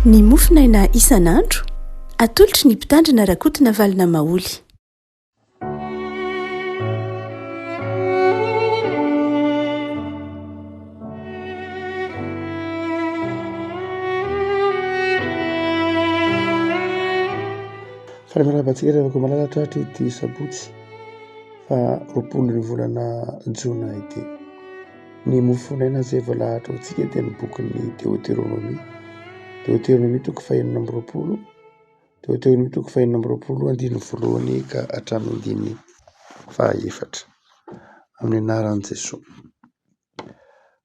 Ny mofinaina isan'andro atolotry ny mpitandrina rakotina valina maoly. Faramarabantsika rehefa malalatra ohatra ity sabotsy fa 20 ny volana jona ity. Ny mofinaina izay voalahatra ho antsika dia ny bokin'ny Deutéronomie. Deutéronomie toko fahaenina amby roapolo, Deutéronomie toko fahaenina amby roapolo andininy voalohany ka hatramin'ny andininy fahaefatra amin'ny anaran'i Jesosy.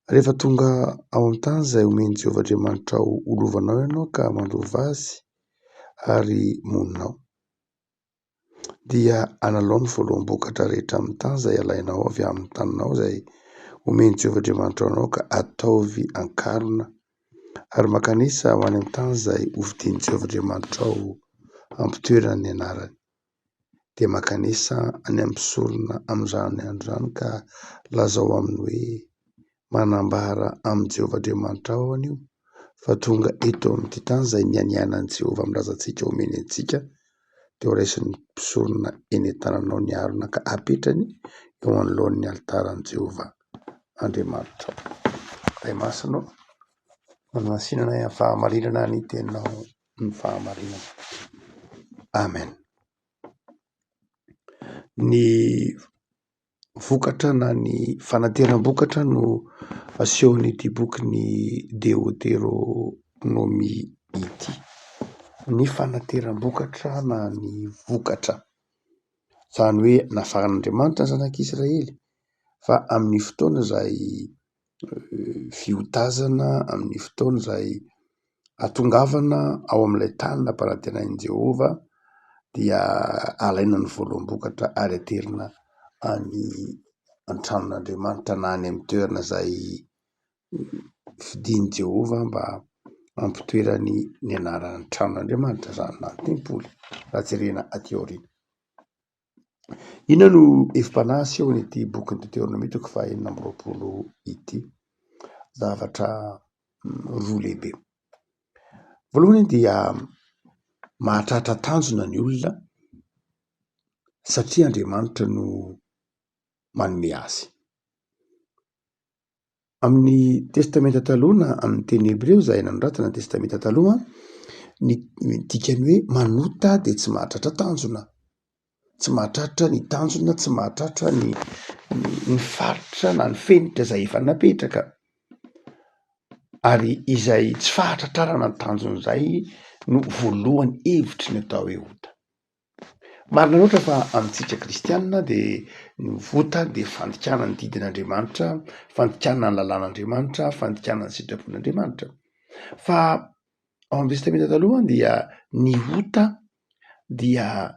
Rehefa tonga ao amin'ny tany izay omeny Jehovah Andriamanitra ho olovanao ianao ka mandova azy ary moninao, dia analao ny voaloham-bokatra rehetra amin'ny tany izay alainao avy amin'ny taninao izay omeny Jehovah Andriamanitra anao ka ataovy ankarona, ary makanisa ho any amin'ny tany izay hovidian'i Jehovah Andriamanitra ao ampitoerany ny anarany. Dia makanisa any amin'ny sorona amin'izany andro izany ka lazao aminy hoe manambara amin'ny Jehovah Andriamanitra ao anio fa tonga eto amin'ity tany izay nianianan'i Jehovah milaza-ntsika omeny antsika, dia ho raisin'ny mpisorona eny an-tananao ny harona ka apetrany eo anoloan'ny alitaran'i Jehovah Andriamanitra. Ray masina manomasinana amin'ny fahamarinana ny teninao ny fahamarinana. Amen. Ny vokatra na ny fanateram-bokatra no asehon'ity bokin'ny Deutéronomie ity. Ny fanateram-bokatra na ny vokatra, izany hoe nafaran'Andriamanitra ny zanak'Israely fa amin'ny fotoana izay fiotazana, amin'ny fotoana izay atongavana ao amin'ilay tany nampanantenain'i Jehovah, dia alaina ny voaloham-bokatra ary aterina any an-tranon'Andriamanitra na any amin'ny toerana izay vidian'i Jehovah mba ampitoerany ny anaran'ny tranon'Andriamanitra izany na tempoly raha jerena aty aoriana. Inona no hevim-panahy asehon'ity bokin'ny Deutéronomie toko fahaenina amby roapolo ity? Zavatra roa lehibe. Voalohany dia mahatratra tanjona ny olona satria Andriamanitra no manome azy. Amin'ny testamenta taloha na amin'ny teny Hebreo izay nanoratana ny testamenta taloha, ny dikany hoe manota dia tsy mahatratra tanjona, tsy mahatratra ny tanjona, tsy mahatratra ny faritra na ny fenitra izay efa napetraka, ary izay tsy fahatratrarana ny tanjona izay no voalohany hevitry ny atao hoe ota. Marina loatra fa amintsika kristianina dia ny vota dia fandikana ny didin'Andriamanitra, fandikana ny lalàn'Andriamanitra, fandikana ny sitrapon'Andriamanitra. Fa ao amin'ny testamenta taloha dia ny ota dia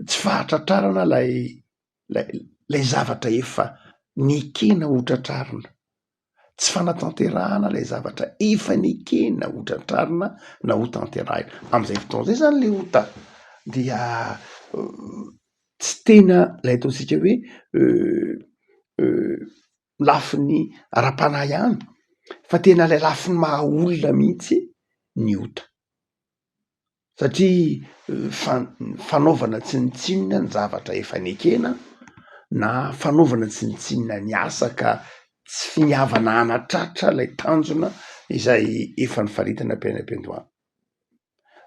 tsy fahatratrarana lay zavatra efa nikena hotratrarina, tsy fanatanterahana ilay zavatra efa nikena hotratrarina na hotanterahina. Amin'izay fotoana izay izany ilay ota dia tsy tena ilay ataontsika hoe lafin'ny ara-panahy ihany, fa tena ilay lafin'ny maha olona mihitsy ny ota, satria fanaovana tsinitsinina ny zavatra efa nikena na fanaovana tsinitsinina ny asa ka tsy finiavana hanatratra ilay tanjona izay efa nifaritana am-piainam-piandohana.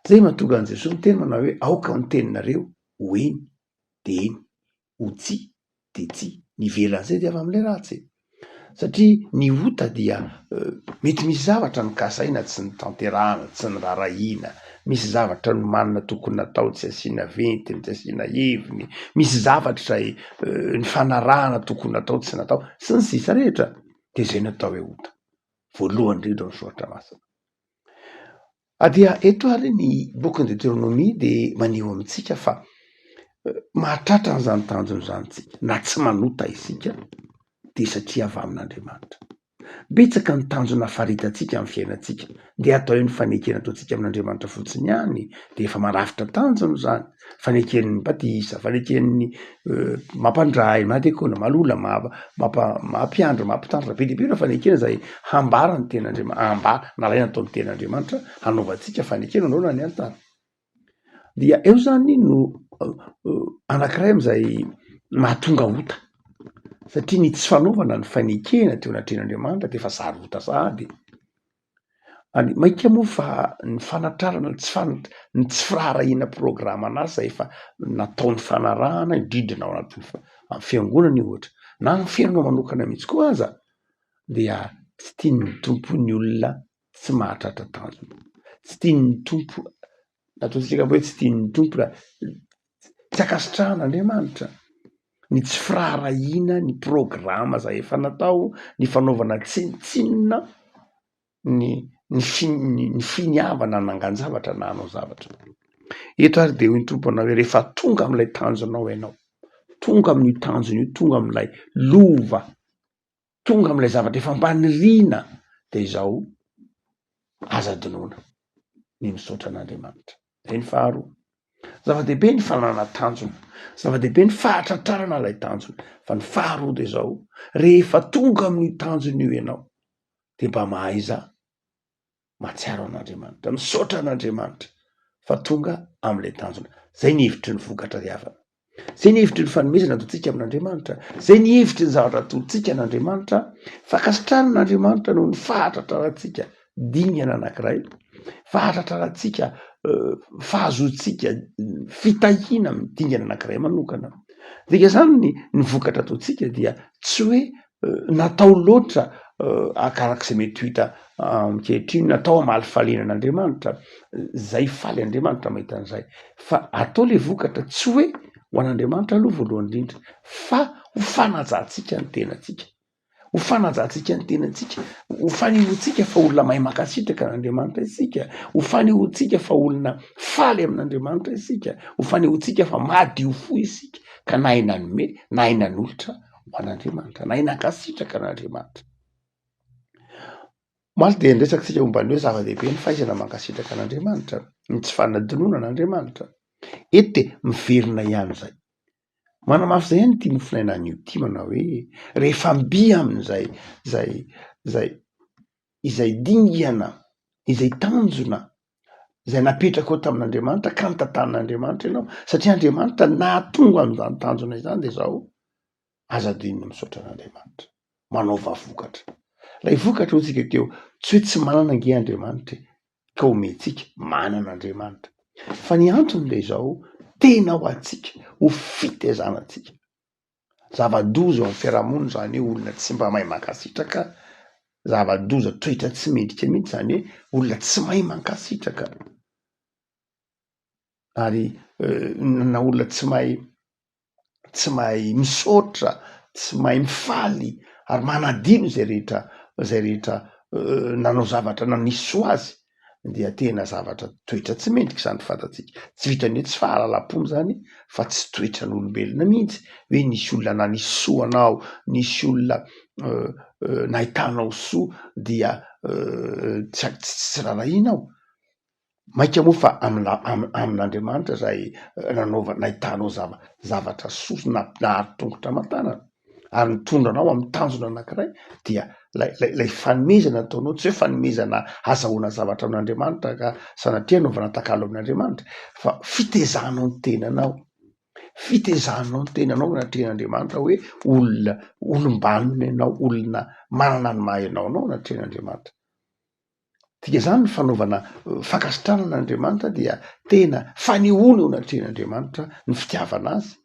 Zay mahatonga an'i Jesosy miteny manao hoe aoka ny teninareo ho eny dia eny, ho tsia dia tsia. Ny ivelan'izay dia avy amin'ilay ratsy, satria ny ota dia mety misy zavatra nokasaina tsy nitanterahana, tsy nirarahiana, misy zavatra no manina tokony natao tsy asiana ventiny, tsy asiana heviny, misy zavatra izay ny fanarahana tokony natao tsy natao sy ny sisa rehetra, dia izay natao hoe ota. Voalohany indrindra ny soratra masina. Dia eto ary ny bokin'ny Deutéronomie dia maneho amintsika fa mahatratra an'izany tanjona izany tsika na tsy manota isika dia satria avy amin'Andriamanitra. betsaka ny tanjona faritantsika amin'ny fiainantsika de atao eo ny fanekena ataontsika amin'Andriamanitra fotsiny ihany de efa marafitra tanjona zany faneken'ny batisa faneken'ny mampandray madekona malola mampiandro mampitandrina be deabe na fanekena zay hambara ny ten'Andriamanitra nalaina atao ny ten'Andriamanitra hanaovantsika fanekena anao na ny antany dia eo zany no anankiray am'izay mahatonga ota satria ny tsy fanaovana ny fanekena teo anatren'Andriamanitra de efa zary ota sahady any maika moa fa ny fanatrarana ny tsy firaharahiana programa anazy zay efa nataony fanarahana indrindra ao anatin'ny fiangonana io ohatra na ny fiainanao manokana mihitsy koa aza dia tsy tian'ny tompo ny olona tsy mahatratra tanjona tsy tian'ny tompo ataontsika hoe tsy tian'ny tompo raha tsy akasitrahan'Andriamanitra ny tsy firaharahiana ny programa zay efa natao ny fanaovana tsinitsinina ny finiavana nangan-javatra na hanao zavatra eto ary de hoy ny tompo anao hoe rehefa tonga am'ilay tanjonao ianao tonga amin'io tanjona io tonga am'ilay lova tonga am'ilay zavatra efa mbaniriana de izao aza-dinoana ny misaotra an'Andriamanitra zay ny faharoa zava-dehibe ny fananana tanjona zava-dehibe ny fahatratrarana ilay tanjona fa ny faharoa de zao rehefa tonga amin'io tanjona io ianao de mba mahaiza matsiaro an'Andriamanitra misaotra an'Andriamanitra fa tonga am'ilay tanjona zay ny hevitry ny vokatra riavana zay ny hevitry ny fanomezana ataontsika amin'Andriamanitra zay ny hevitry ny zavatra atolontsika n'Andriamanitra fakasitrahan'Andriamanitra noho ny fahatratrarantsika dingana anankiray fahatratrarantsika fahazoantsika fitahina midingana anankiray manokana dika zany ny vokatra ataontsika dia tsy hoe natao loatra akarak'izay mety ho hita mikehitriny natao amaly falena an'Andriamanitra zay faly Andriamanitra mahita an'izay fa atao le vokatra tsy hoe ho an'Andriamanitra aloha voalohany indrindra fa ho fanajantsika ny tenantsika ho fanajantsika ny tenantsika ho fanehoantsika fa olona mahay makasitraka n'Andriamanitra isika ho fanehoantsika fa olona faly amin'Andriamanitra isika ho fanehoantsika fa madio fo isika ka na aina nome na aina n'olotra ho an'Andriamanitra na aina kasitraka n'Andriamanitra maly de nresakitsika momba ny hoe zava-dehibe ny fahaizana mankasitraka an'Andriamanitra ny tsy fanadinoana an'Andriamanitra eto de miverina ihany zay manamafy zay ihany ty nofinainan'io ty manao hoe rehefa mbi amin'izay izay dingana izay tanjona zay napetraka ao tamin'Andriamanitra ka nytantan'Andriamanitra ianao satria Andriamanitra nahatonga amin'izany tanjona izany de zao aza-dinona misaotra an'Andriamanitra manaova vokatra lay vokatra hotsika teo tsy hoe tsy manana nge Andriamanitra ka omentsika manana Andriamanitra fa ny antony le zao tena ho atsika ho fitezanantsika zava-doza ao amin'ny fiarahamonina zany hoe olona tsy mba mahay mankasitraka zava-doza toetra tsy mendrika mihitsy zany hoe olona tsy mahay mankasitraka ary na olona tsy mahay misaotra tsy mahay mifaly ary manadino zay rehetra nanao zavatra nanisy ho azy dia tena zavatra toetra tsy mendrika zany fantatsika tsy vitany hoe tsy fahalalam-pomby zany fa tsy toetra n'olombelona mihitsy hoe nisy olona nanisy soa anao nisy olona nahitanao soa dia tsy rarahinao maika moa fa amin'Andriamanitra zay nanaova nahitanao zavatra soa nahatongotra aman-tanana ary nitondranao amin'ny tanjona anankiray dia lay fanomezana ataonao tsy hoe fanomezana azahoana zavatra amin'Andriamanitra ka sanatria naovana takalo amin'Andriamanitra fa fitezanao ny tenanao fitezahanao ny tenanao anatren'Andriamanitra hoe olona olom-banona ianao olona manana ny maha ianao anao anatren'Andriamanitra tika zany ny fanaovana fakasitrana n'Andriamanitra dia tena fanehoana eo anatren'Andriamanitra ny fitiavana azy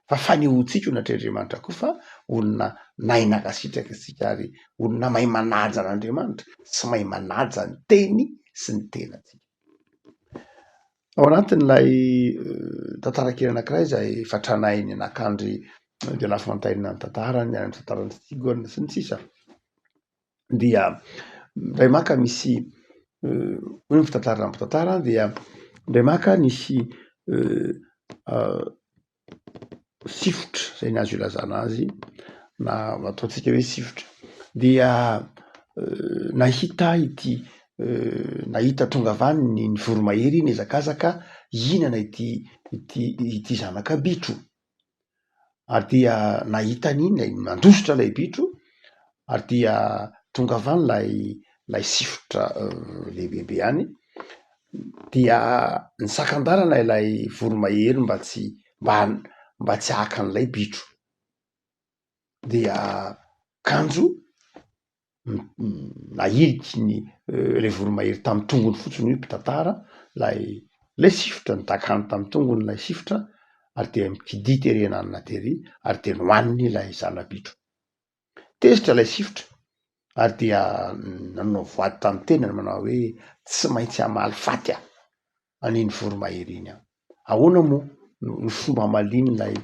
fa fanehoantsika eo anatren'Andriamanitra koa fa olona naina kasitraka isika ary olona mahay manaja an'Andriamanitra sy mahay manaja ny teny sy ny tenatsika ao anatin'ilay tantarakely anankiray zay fatranainy anakandry de lafomantaina ny tantarany any tantarany Stigone sy ny sisa dia ndray maka misy hoe fitantarana mpitantara dia ndray maka nisy sifotra zay ny azo ilazana azy na ataontsika hoe sifotra dia nahita tonga avany ny voromahery iny ezakazaka inana ity zanaka bitro, ary dia nahita an'iny mandositra lay bitro, ary dia tonga avany lay sifotra lehibebe any, dia nisakan-dalana ilay voromahery mba tsy haka an'ilay bitro, dia kanjo nahiliky lay voromahery tamin'ny tongony fotsiny hoe mpitantara lay sifotra nidakany tamin'ny tongony lay sifotra, ary de mikidi tery ananina tery, ary de nohaniny lay zanabitro. Tezitra lay sifotra, ary dia nanao voady tamin'ny tenany manao hoe tsy maintsy hamaly faty aho an'iny voromahery iny aho. Ahoana moa ny fomba hamaliny lay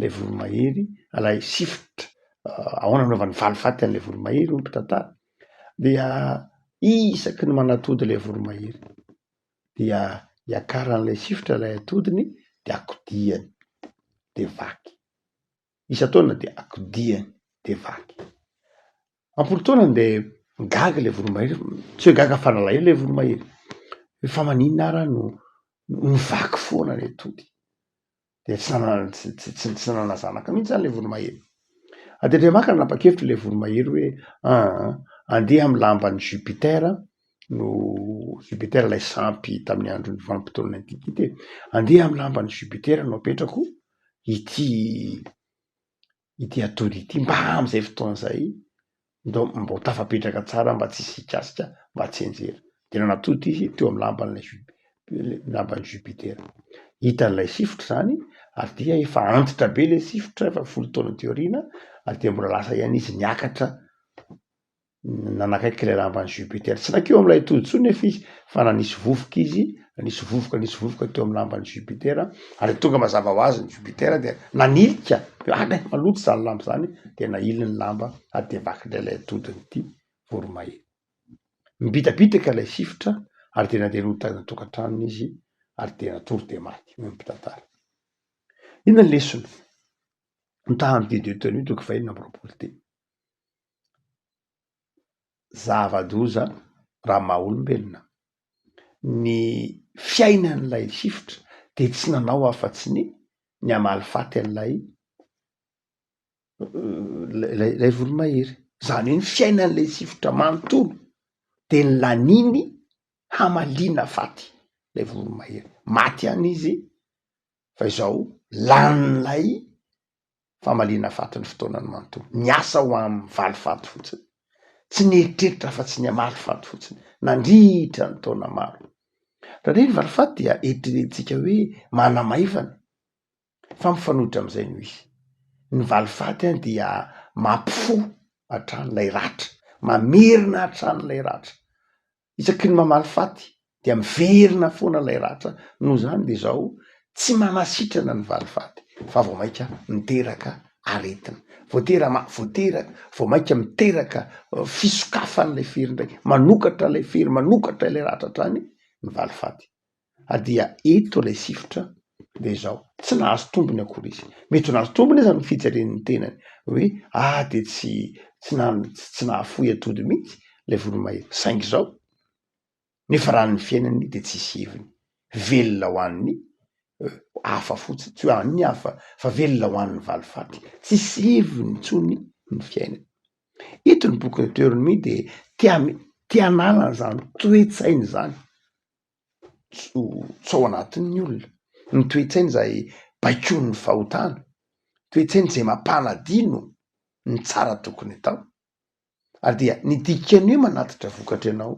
voromahery lay sifotra, ahoana naovany valy faty an'lay voromahery ho mpitantara? Dia isaky ny manatody lay voromahery, dia iakaran'lay sifotra lay atodiny, de akodiany de vaky. Isa-taona de akodiany de vaky. Ampolo-taonany de gaga lay voromahery, tsy hoe gaga fa nalahelo lay voromahery, fa maninona ara no vaky foana ny atody, de tsy nanana zanaka mihitsy zany lay voromahery. Ady Andriamanitra nanapa-kevitra lay voromahery hoe andeha amy lamban'ny Jupitera, no Jupitera lay sampy tamin'ny andron'ny vanim-potoan'ny antikité, andeha amy lamban'ny Jupitera no apetrako ity atody ity mba am'izay fotoan'izay mba ho tafapetraka tsara, mba tsy sikasika, mba tsy enjera. De nanatody izy teo amy lamban'ny Jupitera. Hitan'lay sifotra zany, ary dia efa antitra be lay sifotra, efa 10 taona teoriana, ary dia mbola lasa ihany izy niakatra nanakaiky lay lamban'ny Jupitera. Tsy nakeo am'lay atody tsony nefa izy, fa nanisy vovoka izy, nisy vovoka teo amy lamban'ny Jupitera, ary tonga mazava ho azy ny Jupitera de nanilika maloto zany lamba zany, de nailiny ny lamba, ary de vakindray lay atodiny ity voromahery. Mibitabitaka lay sifotra, ary de nandeha nodina tokantranony izy, ary de natory de maty ny mpitantara. Inona ny lesona? Mitaha amy didy teny toko fahinina amby roapolo teny. Zava-doza raha maha olombelona. Ny fiainan'ilay sifotra de tsy nanao afa-tsy ny hamaly faty an'lay voromahery. Zany hoe ny fiainan'ilay sifotra manontolo de ny laniny hamaliana faty lay voromahery. Maty any izy, fa izao lanin'lay famaliana faty ny fotoanany manontolo. Niasa ho amin'ny valy faty fotsiny, tsy nieritreritra fa tsy ny hamaly faty fotsiny, nandritra ny taona maro. Raha reny valy faty dia eritreretintsika hoe manamaivana, fa mifanohitra am'izay no izy. Ny valy faty dia mampifo hatranin'ilay ratra, mamerina hatranin'ilay ratra. Isaky ny mamaly faty dia miverina foana lay ratra, noho zany de zao tsy manasitrana ny valy faty, fa vao mainka miteraka aretina, vao mainka miteraka fisokafan'ilay fery ndray, manokatra lay fery, manokatra lay ratra hatrany ny valy faty. Ary dia eto lay sifotra de zao tsy nahazo tombony akory izy. Mety ho nahazo tombony izy amin'ny fijeren'ny tenany hoe de tsy nahafoy atody mihitsy lay voromahery, saingy zao nefa raha ny fiainany de tsisy heviny, velona ho an'ny hafa fotsiny, tsy hoe an'ny hafa fa velona ho an'ny valy faty, tsisy heviny intsony ny fiainany. Eto ny boky Deutéronomie de tia hanala zany toe-tsainy zany tsao anatin'ny olona, ny toe-tsainy zay baikon'ny fahotana, toe-tsainy zay mampanadino ny tsara tokony atao. Ary dia ny dikany hoe manatitra vokatra ianao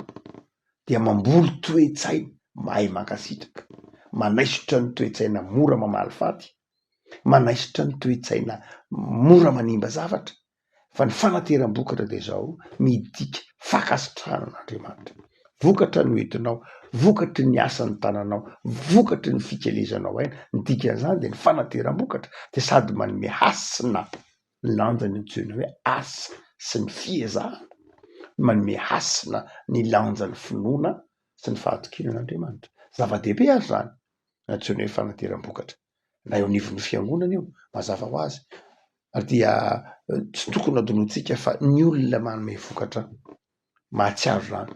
dia mamboly toe-tsaina mahay mankasitraka, manaisotra ny toe-tsaina mora mamaly faty, manaisotra ny toe-tsaina mora manimba zavatra. Fa ny fanateram-bokatra de zao midika fakasitranan'Andriamanitra. Vokatra no entinao, vokatry ny asan'ny tananao, vokatry ny fikelezanao aina, ny dikan'izany de ny fanateram-bokatra, de sady manome hasina ny lanjany antsoina hoe asa sy ny fiezahana, manome hasina ny lanjan'ny finoana sy ny fahatokinan'Andriamanitra. Zava-dehibe ary zany antsoina hoe fanateram-bokatra, na eo anivon'ny fiangonana io mazava ho azy. Ary dia tsy tokony adonoantsika fa ny olona manome vokatra mahatsiaro rano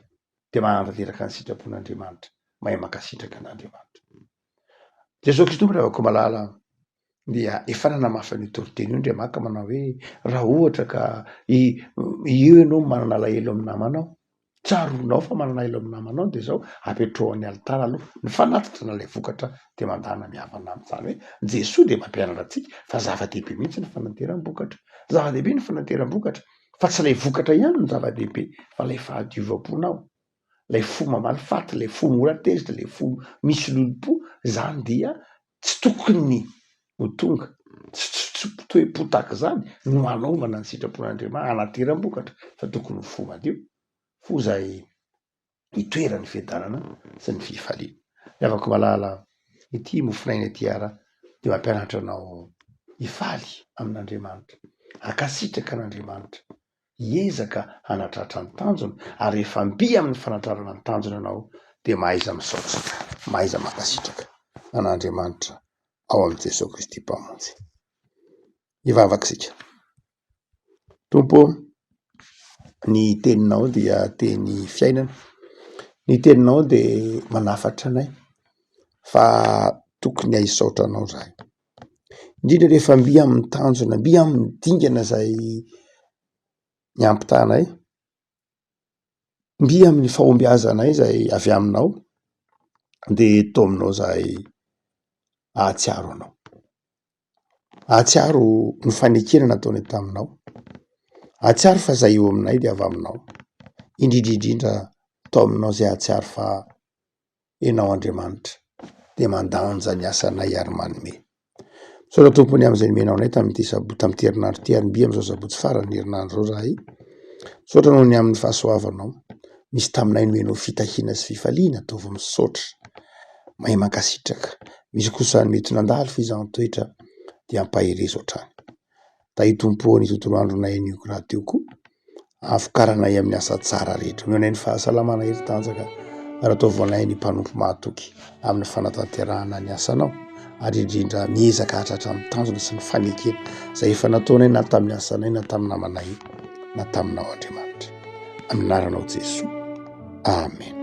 de mahantanteraka ny sitrapon'Andriamanitra, mahay makasitraka an'Andriamanitra. Jesosy Kristy miravaka malala dia efa nanamafy ny autorité-ny io ndray maka manao hoe raha ohatra ka io ianao manana alahelo amin'ny namanao, tsaronao fa manana elo amin'ny namanao de zao apetrohan'ny alitara aloha ny fanatitra nalay vokatra de mandana miavana amin'izany hoe Jesosy de mampianatra antsika fa zava-dehibe mihitsy ny fananteram-bokatra, zava-dehibe ny fananteram-bokatra fa tsy lay vokatra ihany ny zava-dehibe fa lay fahadiovam-ponao, lay fo mamaly faty, lay fo mora tezitra, lay fo misy lolo-po, zany dia tsy tokony ho tonga tsy toe-po tahaka zany no anaovana ny sitrapon'Andriamanitra anateram-bokatra fa tokony ho fo madio, fo zay hitoerany fiadanana sy ny fifaliana. Afaka malala ity mofinaina ity ara de mampianatra anao hifaly amin'Andriamanitra, akasitraka an'Andriamanitra, hiezaka hanatratra ny tanjona ary rehefa mby amin'ny fanatrarana ny tanjona anao de mahaiza misaotra, mahaiza makasitraka an'Andriamanitra ao amin'ny Jesosy Kristy mpamonjy. Hivavaka sika. Tompo, ny teninao dia teny fiainana, ny teninao de manafatra anay fa tokony haisaotra anao zahay, indrindra rehefa mby amin'ny tanjona, mby amin'ny dingana zay miampitahanay, mby amin'ny fahombiazanay zay avy aminao de to aminao zahay ahatsiaro anao, ahatsiaro ny fanekena nataony taminao, ahatsiaro fa zay eo aminay de avy aminao, indrindrindrindra to aminao zay ahatsiaro fa enao Andriamanitra de mandanja ny asanay ary manome. Saotra tompony amin'izay nomenao anay tamin'ity tamin'ity herinandro ty ary mby amin'izao sabotsy farany herinandro zao zahay, saotra noho ny amin'ny fahasoavanao, misy taminay nomenao fitahiana sy fifaliana tovy misaotra, mahay mankasitraka, misy kosa ny mety nandalo fizahantsoetra dia ampaherezo hatrany. Tahi tompo ny tontolo andronay anio raha teo koa, avokaranay amin'ny asa tsara rehetra, omenay ny fahasalamana heri-tanjaka raha ataovanay ny mpanompo mahatoky amin'ny fanatanterahana ny asanao ary indrindra miezaka hatratra amin'ny tanjona sy ny fanekena zay efa nataonay na tamin'ny asanay na tamin'ny namanay na taminao Andriamanitra, amin'ny anaranao Jesosy, amen.